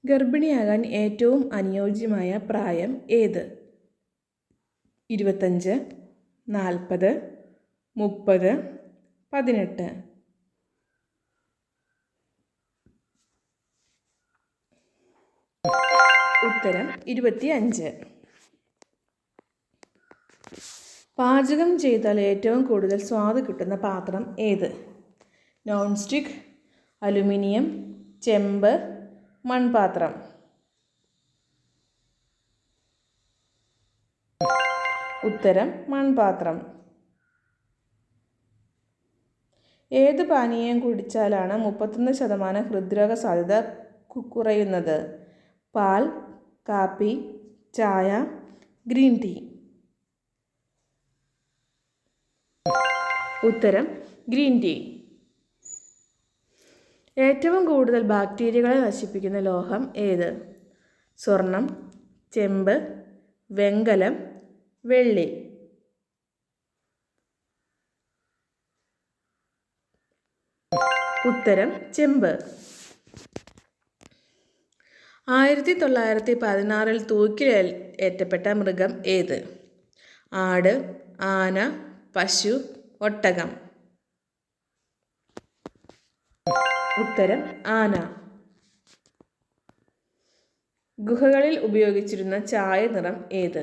ഗർഭിണിയാകാൻ ഏറ്റവും അനുയോജ്യമായ പ്രായം ഏത്? 25, 40, 30, 18. ഉത്തരം 25. പാചകം ചെയ്താൽ ഏറ്റവും കൂടുതൽ സ്വാദ് കിട്ടുന്ന പാത്രം ഏത്? നോൺ സ്റ്റിക്ക്, അലുമിനിയം, ചെമ്പ്, മൺപാത്രം. ഉത്തരം മൺപാത്രം. ഏത് പാനീയം കുടിച്ചാലാണ് 31% ഹൃദ്രോഗ സാധ്യത കുറയുന്നത്? പാൽ, കാപ്പി, ചായ, ഗ്രീൻ ടീ. ഉത്തരം ഗ്രീൻ ടീ. ഏറ്റവും കൂടുതൽ ബാക്ടീരിയകളെ നശിപ്പിക്കുന്ന ലോഹം ഏത്? സ്വർണം, ചെമ്പ്, വെങ്കലം, വെള്ളി. ഉത്തരം ചെമ്പ്. 1916 തൂക്കിൽ ഏറ്റപ്പെട്ട മൃഗം ഏത്? ആട്, ആന, പശു, ഒട്ടകം. ഉത്തരം ആന. ഗുഹകളിൽ ഉപയോഗിച്ചിരുന്ന ചായ നിറം ഏത്?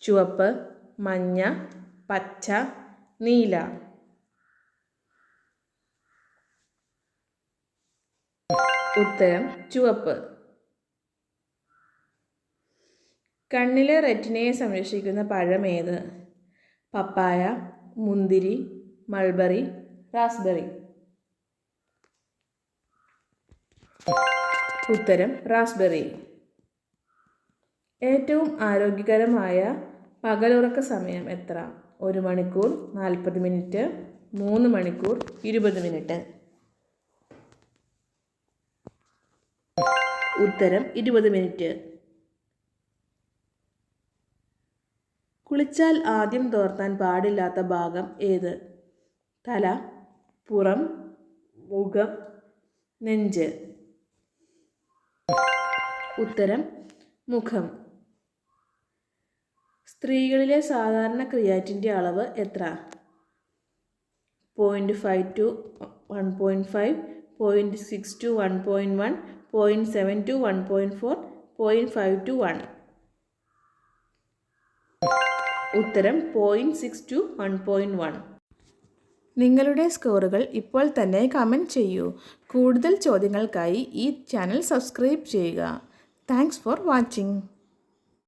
ചുവപ്പ്, മഞ്ഞ, പച്ച, നീല. ഉത്തരം ചുവപ്പ്. കണ്ണിലെ റെറ്റിനയെ സംരക്ഷിക്കുന്ന പഴം ഏത്? പപ്പായ, മുന്തിരി, മൾബറി, റാസ്ബെറി. ഉത്തരം റാസ്ബെറി. ഏറ്റവും ആരോഗ്യകരമായ പകലുറക്ക സമയം എത്ര? 1 മണിക്കൂർ 40 മിനിറ്റ്, 3 മണിക്കൂർ 20 മിനിറ്റ്. ഉത്തരം 20 മിനിറ്റ്. കുളിച്ചാൽ ആദ്യം തോർത്താൻ പാടില്ലാത്ത ഭാഗം ഏത്? തല, പുറം, മുഖം, നെഞ്ച്. ഉത്തരം മുഖം. സ്ത്രീകളിലെ സാധാരണ ക്രിയാറ്റിൻ്റെ അളവ് എത്ര? 0.5 to 1.5, 0.6 to 1.1, 0.7 to 1.4, 0.5 to 1. ഉത്തരം 0.6 to 1.1. നിങ്ങളുടെ സ്കോറുകൾ ഇപ്പോൾ തന്നെ കമൻറ്റ് ചെയ്യൂ. കൂടുതൽ ചോദ്യങ്ങൾക്കായി ഈ ചാനൽ സബ്സ്ക്രൈബ് ചെയ്യുക. Thanks for watching.